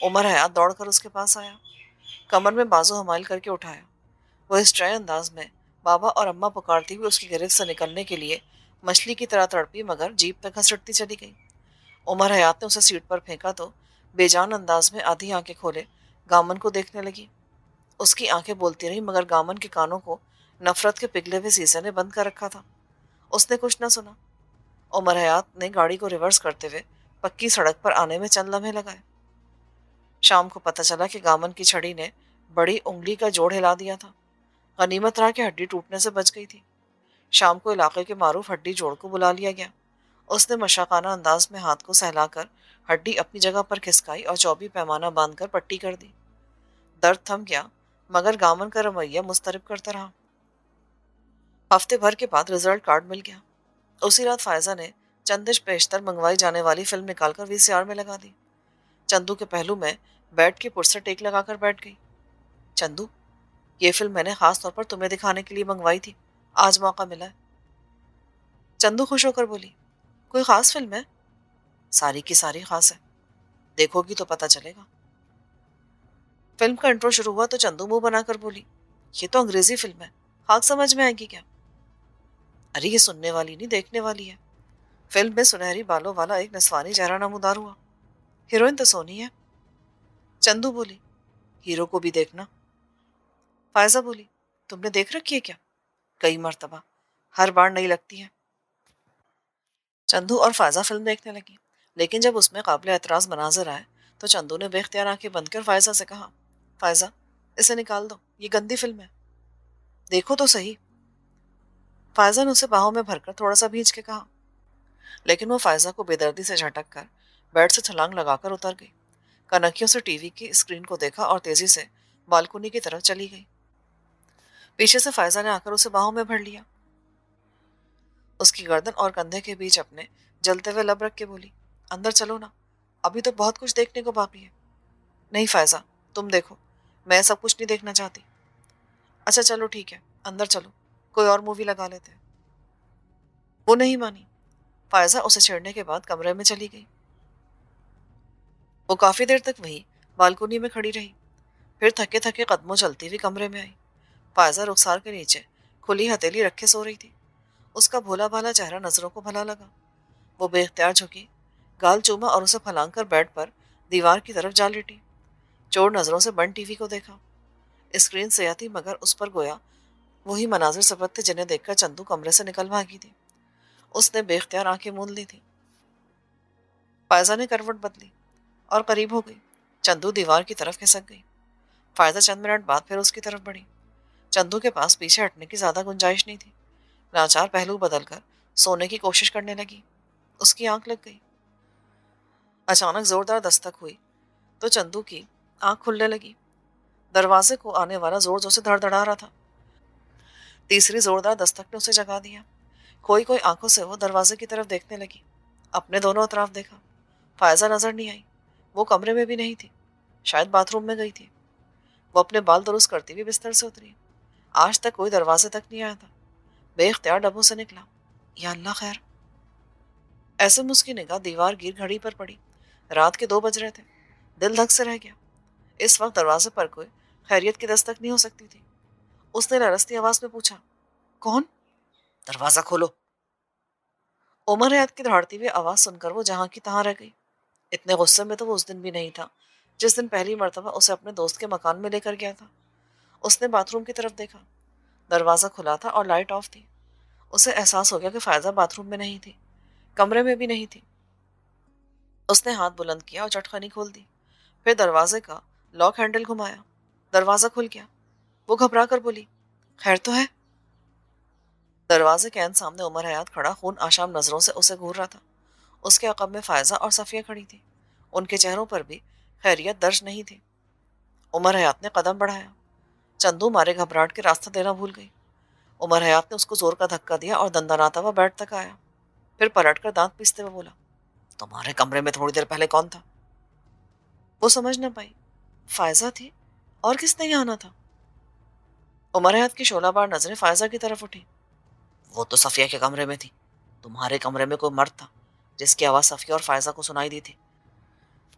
عمر حیات دوڑ کر اس کے پاس آیا، کمر میں بازو حمائل کر کے اٹھایا۔ وہ اس ٹرے انداز میں بابا اور اماں پکارتی ہوئی اس کی گرفت سے نکلنے کے لیے مچھلی کی طرح تڑپی، مگر جیپ پہ گھسٹتی چلی گئی۔ عمر حیات نے اسے سیٹ پر پھینکا تو بے جان انداز میں آدھی آنکھیں کھولے گامن کو دیکھنے لگی۔ اس کی آنکھیں بولتی رہی مگر گامن کے کانوں کو نفرت کے پگھلے ہوئے سیسے نے بند کر رکھا تھا۔ اس نے کچھ نہ سنا۔ عمر حیات نے گاڑی کو ریورس کرتے ہوئے پکی سڑک پر آنے میں چند لمحے لگائے۔ شام کو پتہ چلا کہ گامن کی چھڑی نے بڑی انگلی کا جوڑ ہلا دیا تھا۔ غنیمت رہا کہ ہڈی ٹوٹنے سے بچ گئی تھی۔ شام کو علاقے کے معروف ہڈی جوڑ کو بلا لیا گیا۔ اس نے مشاقانہ انداز میں ہاتھ کو سہلا کر ہڈی اپنی جگہ پر کھسکائی اور چوبی پیمانہ باندھ کر پٹی کر دی۔ درد تھم گیا مگر گامن کا رویہ مضطرب کرتا رہا۔ ہفتے بھر کے بعد رزلٹ کارڈ مل گیا۔ اسی رات فائزہ نے چندش پیشتر منگوائی جانے والی فلم نکال کر VCR میں لگا دی۔ چندو کے پہلو میں بیٹھ کے پرسے ٹیک لگا کر بیٹھ گئی۔ چندو، یہ فلم میں نے خاص طور پر تمہیں دکھانے کے لیے منگوائی تھی، آج موقع ملا ہے۔ چندو خوش ہو کر بولی، کوئی خاص فلم ہے؟ ساری کی ساری خاص ہے، دیکھو گی تو پتہ چلے گا۔ فلم کا انٹرو شروع ہوا تو چندو منہ بنا کر بولی، یہ تو انگریزی فلم ہے، خاک سمجھ میں آئے گی کیا؟ ارے یہ سننے والی نہیں دیکھنے والی ہے۔ فلم میں سنہری بالوں والا ایک نسوانی چہرہ نمودار ہوا۔ ہیروئن تو سونی ہے۔ چندو بولی، ہیرو کو بھی دیکھنا۔ فائزہ بولی، تم نے دیکھ رکھی ہے کیا؟ کئی مرتبہ، ہر بار نئی لگتی ہے۔ چندو اور فائزہ فلم دیکھنے لگی، لیکن جب اس میں قابل اعتراض مناظر آئے تو چندو نے بے اختیار آنکھیں بند کر فائزہ سے کہا، فائزہ اسے نکال دو، یہ گندی فلم ہے، دیکھو تو صحیح۔ فائزہ نے اسے باہوں میں بھر کر تھوڑا سا بھینچ کے کہا، لیکن وہ فائزہ کو بے دردی سے جھٹک کر بیڈ سے چھلانگ لگا کر اتر گئی، کنکیوں سے ٹی وی کی اسکرین کو دیکھا اور تیزی سے بالکنی کی طرف چلی گئی۔ پیچھے سے فائزہ نے آ کر اسے باہوں میں بھر لیا، اس کی گردن اور کندھے کے بیچ اپنے جلتے ہوئے لب رکھ کے بولی، اندر چلو نا، ابھی تو بہت کچھ دیکھنے کو باقی ہے۔ نہیں فائزہ، تم دیکھو، میں سب کچھ نہیں دیکھنا چاہتی۔ اچھا چلو ٹھیک ہے، اندر چلو، کوئی اور مووی لگا لیتے ہیں۔ وہ نہیں مانی۔ فائزہ اسے چھیڑنے کے بعد کمرے میں چلی گئی۔ وہ کافی دیر تک وہی بالکنی میں کھڑی رہی، پھر تھکے تھکے قدموں چلتی ہوئی کمرے میں آئی۔ فائزہ رخسار کے نیچے کھلی ہتھیلی رکھے سو رہی تھی۔ اس کا بھولا بھالا چہرہ نظروں کو بھلا لگا۔ وہ بے اختیار جھکی، گال چوما اور اسے پھلانگ کر بیڈ پر دیوار کی طرف جا لیٹی۔ چور نظروں سے بند ٹی وی کو دیکھا۔ اسکرین سیاہ تھی مگر اس پر گویا وہی مناظر ثبت تھے جنہیں دیکھ کر چندو کمرے سے نکل بھاگی تھی۔ اس نے بے اختیار آنکھیں موند لی تھی۔ فائزہ نے کروٹ بدلی اور قریب ہو گئی۔ چندو دیوار کی طرف کھسک گئی۔ فائزہ چند منٹ بعد پھر اس کی طرف بڑھی۔ چندو کے پاس پیچھے ہٹنے کی زیادہ گنجائش نہیں تھی۔ لاچار پہلو بدل کر سونے کی کوشش کرنے لگی۔ اس کی آنکھ لگ گئی۔ اچانک زوردار دستک ہوئی تو چندو کی آنکھ کھلنے لگی۔ دروازے کو آنے والا زور زور سے دھڑ دھڑا رہا تھا۔ تیسری زوردار دستک نے اسے جگا دیا۔ کوئی کوئی آنکھوں سے وہ دروازے کی طرف دیکھنے لگی۔ اپنے دونوں اطراف دیکھا، فائزہ نظر نہیں آئی۔ وہ کمرے میں بھی نہیں تھی، شاید باتھ روم میں گئی تھی۔ وہ اپنے بال درست کرتی ہوئی بستر سے اتری۔ آج تک کوئی دروازے تک نہیں آیا تھا۔ بے اختیار ڈبوں سے نکلا، یا اللہ خیر۔ ایسے میں اس کی نگاہ دیوار گیر گھڑی پر پڑی۔ رات کے 2 بج رہے تھے۔ دل دھک سے رہ گیا۔ اس وقت دروازے پر کوئی خیریت کی دستک نہیں ہو سکتی تھی۔ اس نے لرزتی آواز میں پوچھا، کون؟ دروازہ کھولو۔ عمر حیات کی دھاڑتی ہوئی آواز سن کر وہ جہاں کی تہاں رہ گئی۔ اتنے غصے میں تو وہ اس دن بھی نہیں تھا جس دن پہلی مرتبہ اسے اپنے دوست کے مکان میں لے کر گیا تھا۔ اس نے باتھ روم کی طرف دیکھا۔ دروازہ کھلا تھا اور لائٹ آف تھی۔ اسے احساس ہو گیا کہ فائزہ باتھ روم میں نہیں تھی، کمرے میں بھی نہیں تھی۔ اس نے ہاتھ بلند کیا اور چٹخنی کھول دی، پھر دروازے کا لاک ہینڈل گھمایا۔ دروازہ کھل گیا۔ وہ گھبرا کر بولی، خیر تو ہے؟ دروازے کے عین سامنے عمر حیات کھڑا خون آشام نظروں سے اسے گھور رہا تھا۔ اس کے عقب میں فائزہ اور صفیہ کھڑی تھی۔ ان کے چہروں پر بھی خیریت درج نہیں تھی۔ عمر حیات نے قدم بڑھایا۔ چندو مارے گھبراہٹ کے راستہ دینا بھول گئی۔ عمر حیات نے اس کو زور کا دھکا دیا اور دندناتا ہوا بیڈ تک آیا، پھر پلٹ کر دانت پیستے ہوئے بولا، تمہارے کمرے میں تھوڑی دیر پہلے کون تھا؟ وہ سمجھ نہ پائی، فائزہ تھی، اور کس نے یہاں آنا تھا؟ عمر حیات کی شعلہ بار نظریں فائزہ کی طرف اٹھی۔ وہ تو صفیہ کے کمرے میں تھی، تمہارے کمرے میں کوئی مرد تھا جس کی آواز صفیہ اور فائزہ کو سنائی دی تھی۔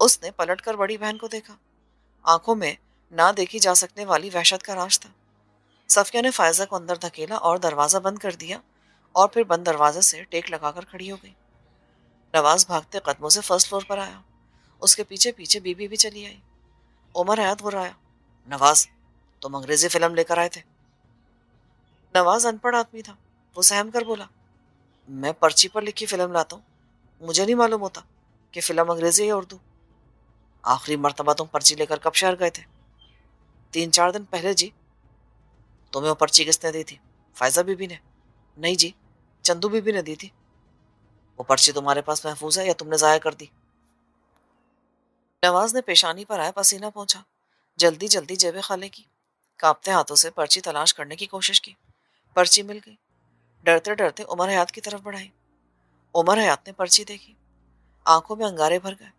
اس نے پلٹ کر بڑی بہن کو دیکھا. آنکھوں میں نہ دیکھی جا سکنے والی وحشت کا راج تھا. صفیہ نے فائزہ کو اندر دھکیلا اور دروازہ بند کر دیا اور پھر بند دروازے سے ٹیک لگا کر کھڑی ہو گئی. نواز بھاگتے قدموں سے فرسٹ فلور پر آیا. اس کے پیچھے پیچھے بی بی بھی چلی آئی. عمر حیات گھرایا. نواز، تم انگریزی فلم لے کر آئے تھے؟ نواز ان پڑھ آدمی تھا. وہ سہم کر بولا، میں پرچی پر لکھی فلم لاتا ہوں، مجھے نہیں معلوم ہوتا کہ فلم انگریزی یا اردو. آخری مرتبہ تم پرچی لے کر کب شہر گئے تھے؟ 3-4 دن پہلے جی. تمہیں وہ پرچی کس نے دی تھی؟ فائزہ بی بی نے؟ نہیں جی، چندو بی بی نے دی تھی. وہ پرچی تمہارے پاس محفوظ ہے یا تم نے ضائع کر دی؟ نواز نے پیشانی پر آیا پسینہ پہنچا. جلدی جلدی جیبیں خالی کی. کانپتے ہاتھوں سے پرچی تلاش کرنے کی کوشش کی. پرچی مل گئی. ڈرتے ڈرتے عمر حیات کی طرف بڑھائی. عمر حیات نے پرچی دیکھی. آنکھوں میں انگارے بھر گئے.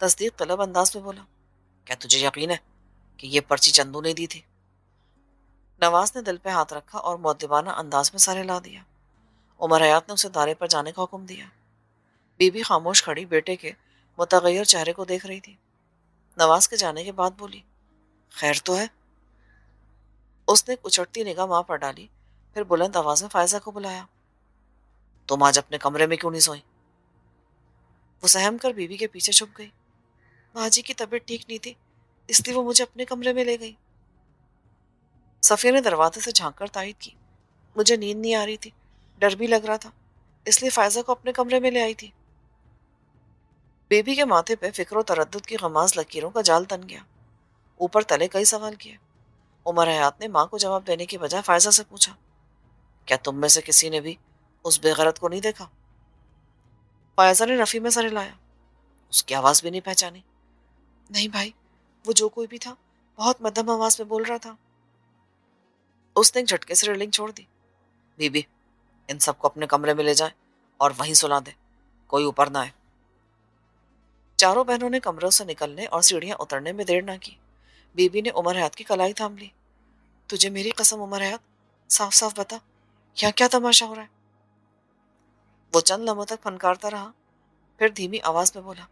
تصدیق طلب انداز میں بولا، کیا تجھے یقین ہے کہ یہ پرچی چندو نے دی تھی؟ نواز نے دل پہ ہاتھ رکھا اور مؤدبانہ انداز میں سر ہلا دیا. عمر حیات نے اسے دارے پر جانے کا حکم دیا. بی بی خاموش کھڑی بیٹے کے متغیر چہرے کو دیکھ رہی تھی. نواز کے جانے کے بعد بولی، خیر تو ہے؟ اس نے ایک اچٹتی نگاہ ماں پر ڈالی، پھر بلند آواز میں فائزہ کو بلایا. تم آج اپنے کمرے میں کیوں نہیں سوئی؟ وہ سہم کر بیوی کے پیچھے چھپ گئی. باجی کی طبیعت ٹھیک نہیں تھی، اس لیے وہ مجھے اپنے کمرے میں لے گئی. صفیہ نے دروازے سے جھانک کر تائید کی. مجھے نیند نہیں آ رہی تھی، ڈر بھی لگ رہا تھا، اس لیے فائزہ کو اپنے کمرے میں لے آئی تھی. بیبی کے ماتھے پہ فکر و تردد کی غماز لکیروں کا جال تن گیا. اوپر تلے کئی سوال کیے. عمر حیات نے ماں کو جواب دینے کی بجائے فائزہ سے پوچھا، کیا تم میں سے کسی نے بھی اس بے غیرت کو نہیں دیکھا؟ فائزہ نے نفی میں سر ہلایا. اس کی آواز بھی نہیں پہچانی؟ نہیں بھائی، وہ جو کوئی بھی تھا بہت مدھم آواز میں بول رہا تھا. اس نے ایک جھٹکے سے ریلنگ چھوڑ دی. بی بی، ان سب کو اپنے کمرے میں لے جائیں اور وہیں سلا دے، کوئی اوپر نہ آئے. چاروں بہنوں نے کمروں سے نکلنے اور سیڑھیاں اترنے میں دیر نہ کی. بی بی نے عمر حیات کی کلائی تھام لی. تجھے میری قسم عمر حیات، صاف صاف بتا، یہاں کیا تماشا ہو رہا ہے؟ وہ چند لمحوں تک پھنکارتا رہا، پھر دھیمی آواز میں بولا،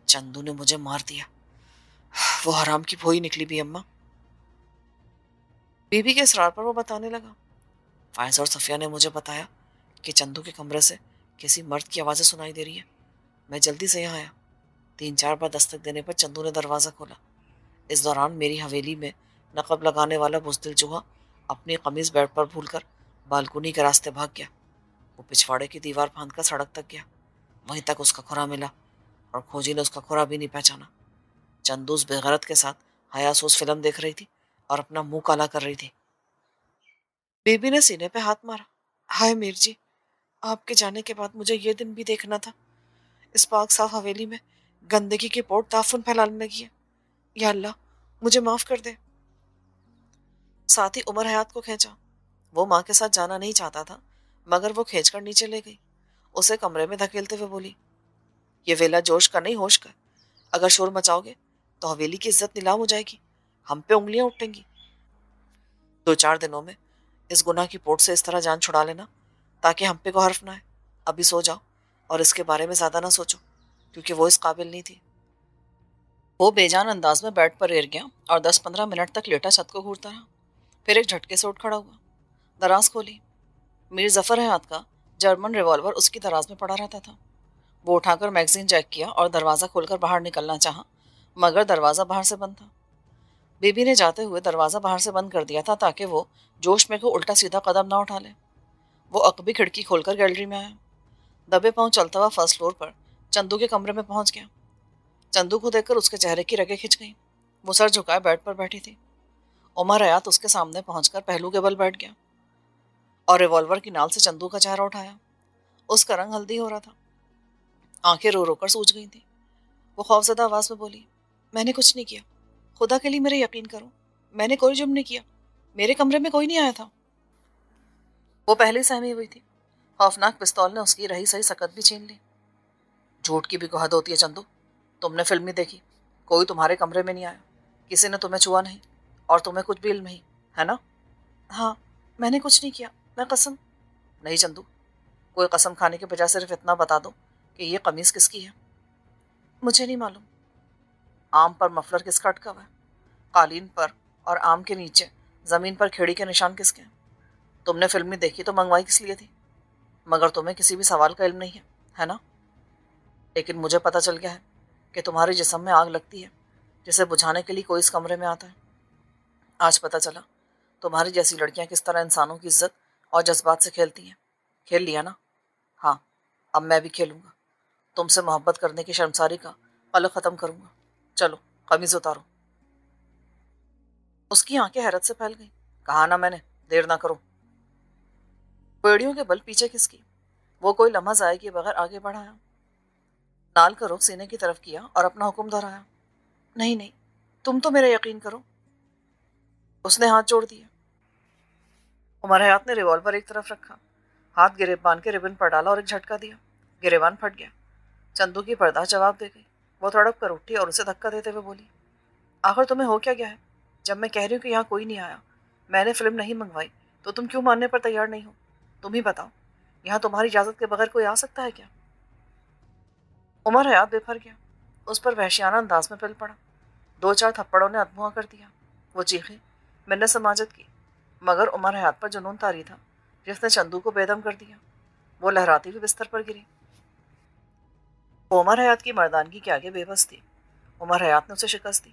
چندو نے مجھے مار دیا، وہ حرام کی بھوئی نکلی بھی اماں. بی بی کے اصرار پر وہ بتانے لگا، فائز اور صفیہ نے مجھے بتایا کہ چندو کے کمرے سے کسی مرد کی آوازیں سنائی دے رہی ہیں. میں جلدی سے یہاں آیا. 3-4 بار دستک دینے پر چندو نے دروازہ کھولا. اس دوران میری حویلی میں نقب لگانے والا بزدل چوہا اپنی قمیض بیڈ پر بھول کر بالکونی کے راستے بھاگ گیا. وہ پچھواڑے کی دیوار پھاند کر سڑک تک گیا. وہیں تک اس کا کھرا ملا اور کھوجی نے اس کا کھرا بھی نہیں پہچانا. چندو اس بےغیرت کے ساتھ حیا سوز فلم دیکھ رہی تھی اور اپنا منہ کالا کر رہی تھی. بی بی نے سینے پہ ہاتھ مارا. ہائے میر جی، آپ کے جانے کے بعد مجھے یہ دن بھی دیکھنا تھا. اس پاک صاف حویلی میں گندگی کی پوٹ تعفن پھیلانے لگی ہے. یا اللہ، مجھے معاف کر دے. ساتھ ہی عمر حیات کو کھینچا. وہ ماں کے ساتھ جانا نہیں چاہتا تھا، مگر وہ کھینچ کر نیچے لے گئی. اسے کمرے میں دھکیلتے ہوئے بولی، یہ ویلا جوش کا نہیں ہوش کا. اگر شور مچاؤ گے تو حویلی کی عزت نیلام ہو جائے گی، ہم پہ انگلیاں اٹھیں گی. 2-4 دنوں میں اس گناہ کی پوٹ سے اس طرح جان چھڑا لینا تاکہ ہم پہ کو حرف نہ آئے. ابھی سو جاؤ اور اس کے بارے میں زیادہ نہ سوچو، کیونکہ وہ اس قابل نہیں تھی. وہ بے جان انداز میں بیڈ پر گر گیا اور 10-15 منٹ تک لیٹا چھت کو گھورتا رہا. پھر ایک جھٹکے سے اٹھ کھڑا ہوا. دراز کھولی. میر ظفر حیات کا جرمن ریوالور اس کی دراز میں پڑا رہتا تھا. وہ اٹھا کر میگزین چیک کیا اور دروازہ کھول کر باہر نکلنا چاہا، مگر دروازہ باہر سے بند تھا. بی بی نے جاتے ہوئے دروازہ باہر سے بند کر دیا تھا تاکہ وہ جوش میں کو الٹا سیدھا قدم نہ اٹھا لے. وہ عقبی کھڑکی کھول کر گیلری میں آیا. دبے پاؤں چلتا ہوا فرسٹ فلور پر چندو کے کمرے میں پہنچ گیا. چندو کو دیکھ کر اس کے چہرے کی رگیں کھنچ گئیں. وہ سر جھکائے بیڈ پر بیٹھی تھی. عمر حیات اس کے سامنے پہنچ کر پہلو کے بل بیٹھ گیا اور ریوالور کی نال سے چندو کا چہرہ اٹھایا. اس کا رنگ ہلدی ہو رہا تھا. آنکھیں رو رو کر سوج گئی تھی. وہ خوفزدہ آواز میں بولی، میں نے کچھ نہیں کیا، خدا کے لیے میرے یقین کرو، میں نے کوئی جرم نہیں کیا، میرے کمرے میں کوئی نہیں آیا تھا. وہ پہلے سہمی ہوئی تھی. خوفناک پستول نے اس کی رہی سہی سکت بھی چھین لی. جھوٹ کی بھی کوئی حد ہوتی ہے چندو. تم نے فلم نہیں دیکھی، کوئی تمہارے کمرے میں نہیں آیا، کسی نے تمہیں چھوا نہیں اور تمہیں کچھ بھی علم نہیں ہے نا؟ ہاں، میں نے کچھ نہیں کیا، میں قسم. نہیں چندو، کوئی قسم کھانے کے بجائے صرف اتنا بتا دو کہ یہ قمیض کس کی ہے. مجھے نہیں معلوم۔ آم پر مفلر کس کا اٹکا ہوا ہے؟ قالین پر اور آم کے نیچے زمین پر کھیڑی کے نشان کس کے ہیں؟ تم نے فلم نہیں دیکھی تو منگوائی کس لیے تھی؟ مگر تمہیں کسی بھی سوال کا علم نہیں ہے نا؟ لیکن مجھے پتا چل گیا ہے کہ تمہارے جسم میں آگ لگتی ہے جسے بجھانے کے لیے کوئی اس کمرے میں آتا ہے۔ آج پتا چلا تمہاری جیسی لڑکیاں کس طرح انسانوں کی عزت اور جذبات سے کھیلتی ہیں۔ کھیل لیا نا؟ ہاں، اب میں بھی کھیلوں گا۔ تم سے محبت کرنے کی شرمساری کا قلق ختم کروں گا۔ چلو قمیض اتارو۔ اس کی آنکھیں حیرت سے پھیل گئیں۔ کہا نا میں نے، دیر نہ کرو۔ بیڑیوں کے بل پیچھے کس کی؟ وہ کوئی لمحہ ضائع کیے بغیر آگے بڑھایا، نال کا رخ سینے کی طرف کیا اور اپنا حکم دہرایا۔ نہیں نہیں، تم تو میرا یقین کرو۔ اس نے ہاتھ جوڑ دیا۔ عمر حیات نے ریوالور ایک طرف رکھا، ہاتھ گریبان کے ربن پر ڈالا اور ایک جھٹکا دیا۔ گریبان پھٹ گیا۔ چندو کی برداشت جواب دے گئی۔ وہ تڑپ کر اٹھی اور اسے دھکا دیتے ہوئے بولی، آخر تمہیں ہو کیا گیا ہے؟ جب میں کہہ رہی ہوں کہ یہاں کوئی نہیں آیا، میں نے فلم نہیں منگوائی، تو تم کیوں ماننے پر تیار نہیں ہو؟ تم ہی بتاؤ، یہاں تمہاری اجازت کے بغیر کوئی آ سکتا ہے کیا؟ عمر حیات بے پھر گیا، اس پر وحشیانہ انداز میں پل پڑا۔ دو چار تھپڑوں نے ادموا کر دیا۔ وہ چیخی، منت سماجت کی، مگر عمر حیات پر جنون طاری تھا جس نے چندو کو بے دم کر دیا۔ وہ لہراتی ہوئی بستر پر گری۔ وہ عمر حیات کی مردانگی کے آگے بے بس تھی۔ عمر حیات نے اسے شکست دی،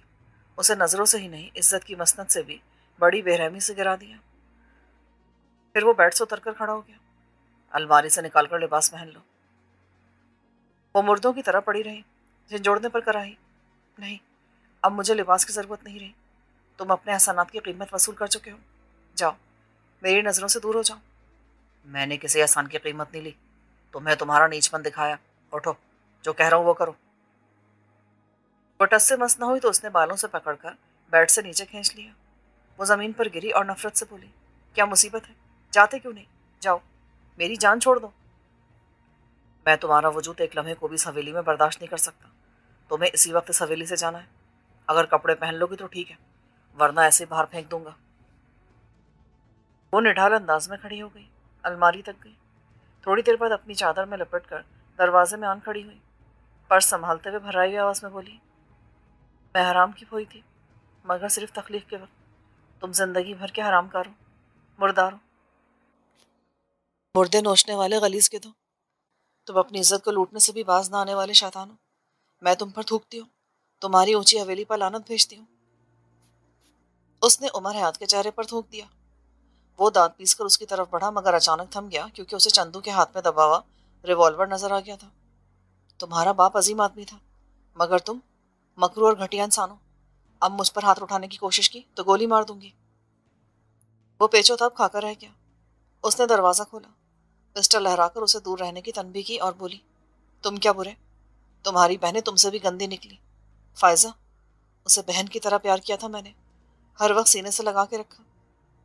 اسے نظروں سے ہی نہیں عزت کی مسند سے بھی بڑی بے رحمی سے گرا دیا۔ پھر وہ بیڈ سے اتر کر کھڑا ہو گیا۔ الماری سے نکال کر لباس پہن لو۔ وہ مردوں کی طرح پڑی رہی، جھنجھوڑنے پر کراہی، نہیں، اب مجھے لباس کی ضرورت نہیں رہی۔ تم اپنے احسانات کی قیمت وصول کر چکے ہو۔ جاؤ، میری نظروں سے دور ہو جاؤ۔ میں نے کسی احسان کی قیمت نہیں لی، تمہیں تمہارا نیچ پن دکھایا۔ اٹھو، جو کہہ رہا ہوں وہ کرو۔ وہ ٹس سے مس نہ ہوئی تو اس نے بالوں سے پکڑ کر بیڈ سے نیچے کھینچ لیا۔ وہ زمین پر گری اور نفرت سے بولی، کیا مصیبت ہے؟ جاتے کیوں نہیں؟ جاؤ، میری جان چھوڑ دو۔ میں تمہارا وجود ایک لمحے کو بھی اس حویلی میں برداشت نہیں کر سکتا۔ تمہیں اسی وقت اس حویلی سے جانا ہے۔ اگر کپڑے پہن لو گی تو ٹھیک ہے، ورنہ ایسے باہر پھینک دوں گا۔ وہ نڈھال انداز میں کھڑی ہو گئی، الماری تک گئی۔ تھوڑی دیر بعد اپنی چادر میں لپٹ کر دروازے میں آن کھڑی ہوئی، پرس سنبھالتے ہوئے بھرائی ہوئی آواز میں بولی، میں حرام کی پھوئی تھی، مگر صرف تخلیق کے وقت۔ تم زندگی بھر کے حرام کار ہو، مردار ہو، مردے نوچنے والے غلیظ کے دو۔ تم اپنی عزت کو لوٹنے سے بھی باز نہ آنے والے شیطان ہو۔ میں تم پر تھوکتی ہوں، تمہاری اونچی حویلی پر لعنت بھیجتی ہوں۔ اس نے عمر حیات کے چہرے پر تھوک دیا۔ وہ دانت پیس کر اس کی طرف بڑھا مگر اچانک تھم گیا کیونکہ اسے چندو کے ہاتھ میں دبا ہوا ریوالور نظر آ گیا تھا۔ تمہارا باپ عظیم آدمی تھا، مگر تم مکرو اور گھٹیا انسان ہو۔ اب مجھ پر ہاتھ اٹھانے کی کوشش کی تو گولی مار دوں گی۔ وہ پیچو تاب کھا کر رہ گیا۔ اس نے دروازہ کھولا، پسٹل لہرا کر اسے دور رہنے کی تنبیہ کی اور بولی، تم کیا برے؟ تمہاری بہنیں تم سے بھی گندی نکلی۔ فائزہ، اسے بہن کی طرح پیار کیا تھا میں نے، ہر وقت سینے سے لگا کے رکھا۔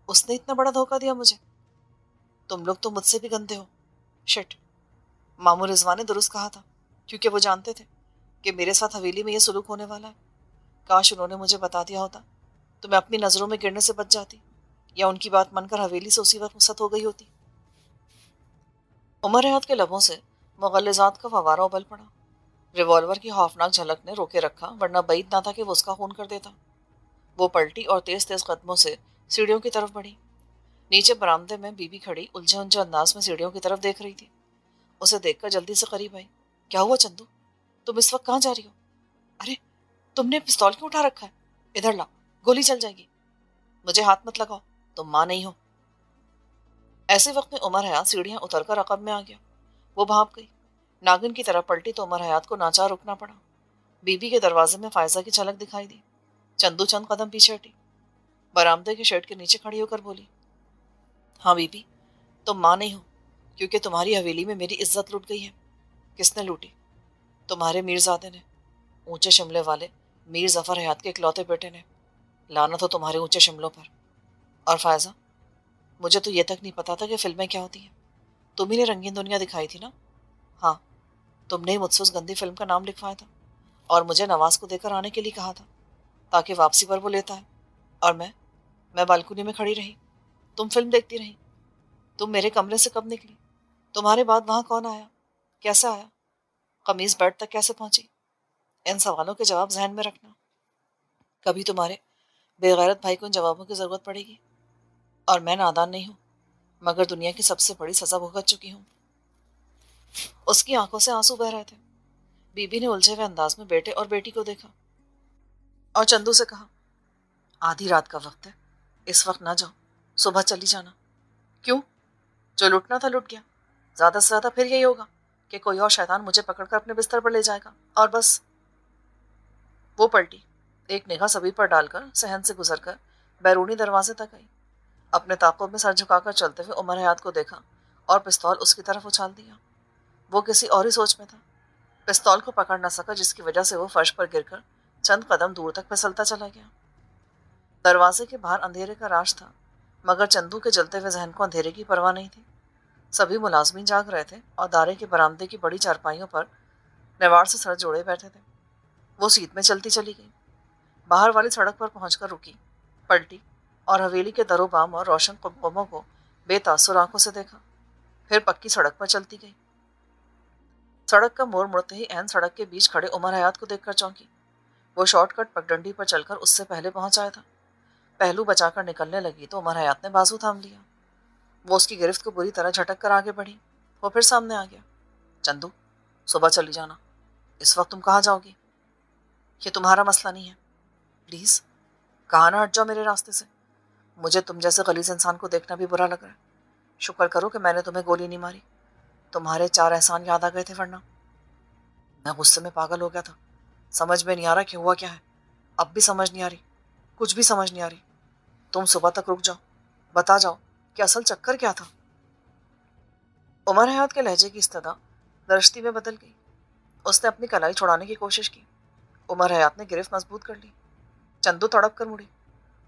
اس نے اتنا بڑا دھوکہ دیا مجھے۔ تم لوگ تو مجھ سے بھی گندے ہو۔ شٹ، ماموں رضوان نے درست کہا تھا، کیونکہ وہ جانتے تھے کہ میرے ساتھ حویلی میں یہ سلوک ہونے والا ہے۔ کاش انہوں نے مجھے بتا دیا ہوتا تو میں اپنی نظروں میں گرنے سے بچ جاتی، یا ان کی بات من کر حویلی سے اسی وقت رخصت ہو گئی ہوتی۔ عمر حیات کے لبوں سے مغلظات کا فوارہ ابل پڑا۔ ریوالور کی خوفناک جھلک نے روکے رکھا، ورنہ بعید نہ تھا کہ وہ اس کا خون کر دیتا۔ وہ پلٹی اور تیز تیز قدموں سے سیڑھیوں کی طرف بڑھی۔ نیچے برآمدے میں بی بی کھڑی الجھے الجھے انداز میں سیڑھیوں کی طرف دیکھ رہی تھی۔ اسے دیکھ کر جلدی سے قریب آئی۔ کیا ہوا چندو؟ تم اس وقت کہاں جا رہی ہو؟ ارے، تم نے پستول کیوں اٹھا رکھا ہے؟ ادھر لا، گولی چل جائے گی۔ مجھے ہاتھ مت لگاؤ، تم ماں نہیں ہو۔ ایسے وقت میں عمر حیات سیڑھیاں اتر کر عقب میں آ گیا۔ وہ بھاپ گئی، ناگن کی طرف پلٹی تو عمر حیات کو ناچار رکنا پڑا۔ بی بی کے دروازے میں فائزہ کی جھلک دکھائی دی۔ چندو چند قدم پیچھے ہٹی، برآمدے کے شیڈ کے نیچے کھڑی ہو کر بولی، ہاں بی بی، تم ماں نہیں ہو، کیونکہ تمہاری حویلی میں میری عزت لوٹ گئی ہے۔ کس نے لوٹی؟ تمہارے میرزادے نے، اونچے شملے والے میر ظفر حیات کے اکلوتے بیٹے نے۔ لعنت ہو تمہارے اونچے شملوں پر۔ اور فائزہ، مجھے تو یہ تک نہیں پتا تھا کہ فلمیں کیا ہوتی ہیں۔ تم ہی نے رنگین دنیا دکھائی تھی نا؟ ہاں، تم نے ہی مجھ سے اس گندی فلم کا نام لکھوایا تھا اور مجھے نواز کو دے کر آنے کے لیے کہا تھا تاکہ واپسی پر وہ لیتا ہے۔ اور میں بالکنی میں کھڑی رہی، تم فلم دیکھتی رہی۔ تم میرے کمرے سے کب نکلی؟ تمہارے بعد وہاں کون آیا؟ کیسے آیا؟ قمیض بیڈ تک کیسے پہنچی؟ ان سوالوں کے جواب ذہن میں رکھنا، کبھی تمہارے بے غیرت بھائی کو ان جوابوں کی ضرورت پڑے گی۔ اور میں نادان نہیں ہوں، مگر دنیا کی سب سے بڑی سزا بھگت چکی ہوں۔ اس کی آنکھوں سے آنسو بہ رہے تھے۔ بی بی نے الجھے ہوئے انداز میں بیٹے اور بیٹی کو دیکھا اور چندو سے کہا، آدھی رات کا وقت ہے، اس وقت نہ جاؤ، صبح چلی جانا۔ کیوں؟ جو لٹنا تھا لٹ گیا، زیادہ سے زیادہ پھر یہی ہوگا کہ کوئی اور شیطان مجھے پکڑ کر اپنے بستر پر لے جائے گا اور بس۔ وہ پلٹی، ایک نگاہ سبھی پر ڈال کر صحن سے گزر کر بیرونی دروازے تک آئی۔ اپنے تعاقب میں سر جھکا کر چلتے ہوئے عمر حیات کو دیکھا اور پستول اس کی طرف اچھال دیا۔ وہ کسی اور ہی سوچ میں تھا، پستول کو پکڑ نہ سکا، جس کی وجہ سے وہ فرش پر گر کر چند قدم دور تک پھسلتا چلا گیا۔ دروازے کے باہر اندھیرے کا راج تھا، مگر چندو کے جلتے ہوئے ذہن کو اندھیرے کی پرواہ نہیں تھی۔ سبھی ملازمین جاگ رہے تھے اور دارے کے برآمدے کی بڑی چارپائیوں پر نیوار سے سر جوڑے بیٹھے تھے۔ وہ سیٹ میں چلتی چلی گئی، باہر والی سڑک پر پہنچ کر رکی، پلٹی اور حویلی کے در و بام اور روشن قمقموں کو بے تاثر آنکھوں سے دیکھا، پھر پکی سڑک پر چلتی گئی۔ سڑک کا موڑ مڑتے ہی عین سڑک کے بیچ کھڑے عمر حیات کو دیکھ کر چونکی۔ وہ شارٹ کٹ پگڈنڈی پر چل کر اس سے پہلے پہنچ آیا تھا۔ پہلو بچا کر نکلنے لگی تو عمر حیات نے بازو تھام لیا۔ وہ اس کی گرفت کو بری طرح جھٹک کر آگے بڑھی۔ وہ پھر سامنے آ گیا۔ چندو، صبح چلی جانا، اس وقت تم کہاں جاؤ گی؟ یہ تمہارا مسئلہ نہیں ہے، پلیز کہاں نہ ہٹ جاؤ میرے راستے سے۔ مجھے تم جیسے غلیظ انسان کو دیکھنا بھی برا لگ رہا ہے۔ شکر کرو کہ میں نے تمہیں گولی نہیں ماری، تمہارے 4 احسان یاد آ گئے تھے، ورنہ میں غصے میں پاگل ہو گیا تھا۔ سمجھ میں نہیں آ رہا کہ ہوا کیا ہے، اب بھی سمجھ نہیں آ رہی، کچھ بھی سمجھ نہیں آ رہی۔ تم صبح تک رک جاؤ، بتا جاؤ کہ اصل چکر کیا تھا۔ عمر حیات کے لہجے کی استدا درشتی میں بدل گئی۔ اس نے اپنی کلائی چھڑانے کی کوشش کی۔ عمر حیات نے گرفت مضبوط کر لی۔ چندو تڑپ کر مڑی،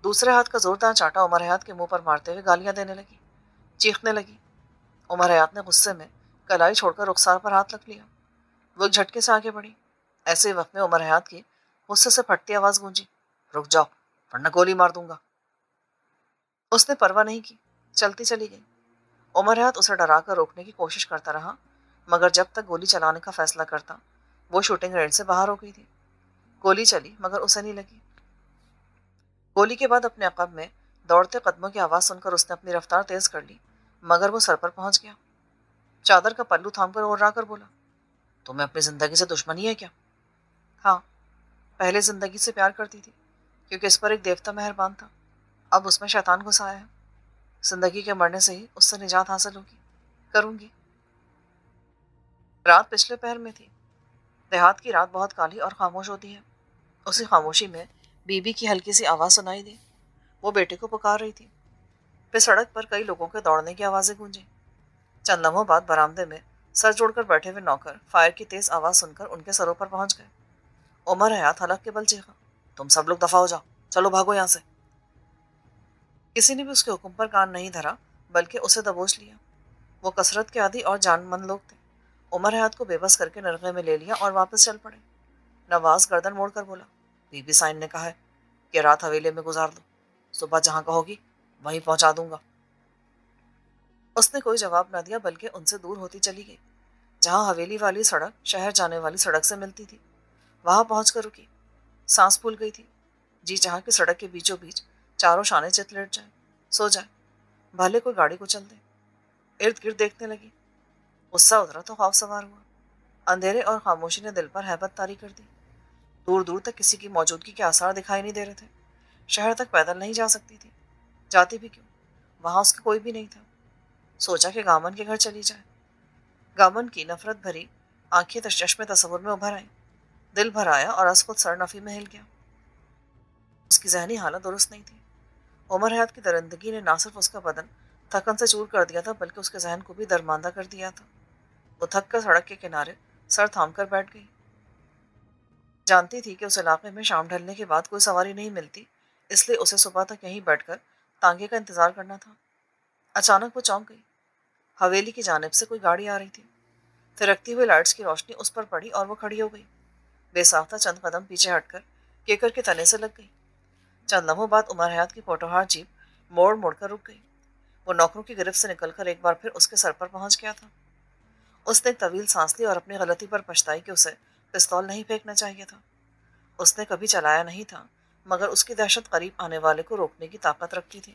دوسرے ہاتھ کا زوردار چاٹا عمر حیات کے منہ پر مارتے ہوئے گالیاں دینے لگی، چیخنے لگی۔ عمر حیات نے غصے میں کلائی چھوڑ کر رخسار پر ہاتھ رکھ لیا۔ وہ ایک جھٹکے سے آگے بڑھی۔ ایسے وقت میں عمر حیات کی غصے سے پھٹتی آواز گونجی، رک جاؤ ورنہ گولی مار دوں گا۔ اس نے پرواہ نہیں کی، چلتی چلی گئی۔ عمر حیات اسے ڈرا کر روکنے کی کوشش کرتا رہا، مگر جب تک گولی چلانے کا فیصلہ کرتا وہ شوٹنگ رینج سے باہر ہو گئی تھی۔ گولی چلی مگر اسے نہیں لگی۔ گولی کے بعد اپنے عقب میں دوڑتے قدموں کی آواز سن کر اس نے اپنی رفتار تیز کر لی، مگر وہ سر پر پہنچ گیا۔ چادر کا پلو تھام کر اڑا کر بولا، تمہیں اپنی زندگی سے دشمنی ہے کیا؟ ہاں، پہلے زندگی سے پیار کرتی تھی، کیونکہ اس پر ایک دیوتا مہربان تھا، اب اس میں شیطان گھس آیا ہے۔ زندگی کے مرنے سے ہی اس سے نجات حاصل ہوگی، کروں گی۔ رات پچھلے پہر میں تھی۔ دیہات کی رات بہت کالی اور خاموش ہوتی ہے۔ اسی خاموشی میں بی بی کی ہلکی سی آواز سنائی دی۔ وہ بیٹے کو پکار رہی تھی۔ پھر سڑک پر کئی لوگوں کے دوڑنے کی آوازیں گونجیں۔ چند لمحوں بعد برآمدے میں سر جوڑ کر بیٹھے ہوئے نوکر فائر کی تیز آواز سن کر ان کے سروں پر پہنچ گئے۔ عمر حیات حلق کے بل چیخا، تم سب لوگ دفع ہو جاؤ، چلو بھاگو یہاں سے۔ کسی نے بھی اس کے حکم پر کان نہیں دھرا، بلکہ اسے دبوچ لیا۔ وہ کثرت کے عادی اور جان مند لوگ تھے۔ عمر حیات کو بے بس کر کے نرغے میں لے لیا اور واپس چل پڑے۔ نواز گردن موڑ کر بولا، بی بی سائن نے کہا ہے کہ رات حویلے میں گزار دو، صبح جہاں کہو گی وہیں پہنچا دوں گا۔ اس نے کوئی جواب نہ دیا، بلکہ ان سے دور ہوتی چلی گئی۔ جہاں حویلی والی سڑک شہر جانے والی سڑک سے ملتی تھی وہاں پہنچ کر رکی۔ سانس پھول گئی تھی، جی چاہا کہ سڑک کے بیچوں بیچ چاروں شانے چت لیٹ جائے، سو جائے، بھلے کوئی گاڑی کو چل دے۔ ارد گرد دیکھنے لگی، غصہ اترا تو خوف سوار ہوا۔ اندھیرے اور خاموشی نے دل پر ہیبت طاری کر دی۔ دور دور تک کسی کی موجودگی کے آثار دکھائی نہیں دے رہے تھے۔ شہر تک پیدل نہیں جا سکتی تھی، جاتی بھی کیوں، وہاں اس کا کوئی بھی نہیں تھا۔ سوچا کہ گامن کے گھر چلی جائے۔ گامن کی نفرت بھری آنکھیں چشمے تصور میں ابھر آئیں، دل بھر آیا اور از خود سر نفی میں ہل گیا۔ اس کی ذہنی حالت درست نہیں تھی۔ عمر حیات کی درندگی نے نہ صرف اس کا بدن تھکن سے چور کر دیا تھا، بلکہ اس کے ذہن کو بھی درماندہ کر دیا تھا۔ وہ تھک کر سڑک کے کنارے سر تھام کر بیٹھ گئی۔ جانتی تھی کہ اس علاقے میں شام ڈھلنے کے بعد کوئی سواری نہیں ملتی، اس لیے اسے صبح تک یہیں بیٹھ کر تانگے کا انتظار کرنا تھا۔ اچانک وہ چونک گئی۔ حویلی کی جانب سے کوئی گاڑی آ رہی تھی۔ تھرکتی ہوئی لائٹس کی روشنی اس پر پڑی اور وہ کھڑی ہو گئی۔ بے ساختہ چند قدم پیچھے ہٹ کر کیکر کے تنے سے لگ گئی۔ چند لمحوں بعد عمر حیات کی پوٹوہار جیپ موڑ موڑ کر رک گئی۔ وہ نوکروں کی گرفت سے نکل کر ایک بار پھر اس کے سر پر پہنچ گیا تھا۔ اس نے ایک طویل سانس لی اور اپنی غلطی پر پچھتائی کہ اسے پستول نہیں پھینکنا چاہیے تھا۔ اس نے کبھی چلایا نہیں تھا، مگر اس کی دہشت قریب آنے والے کو روکنے کی طاقت رکھتی تھی۔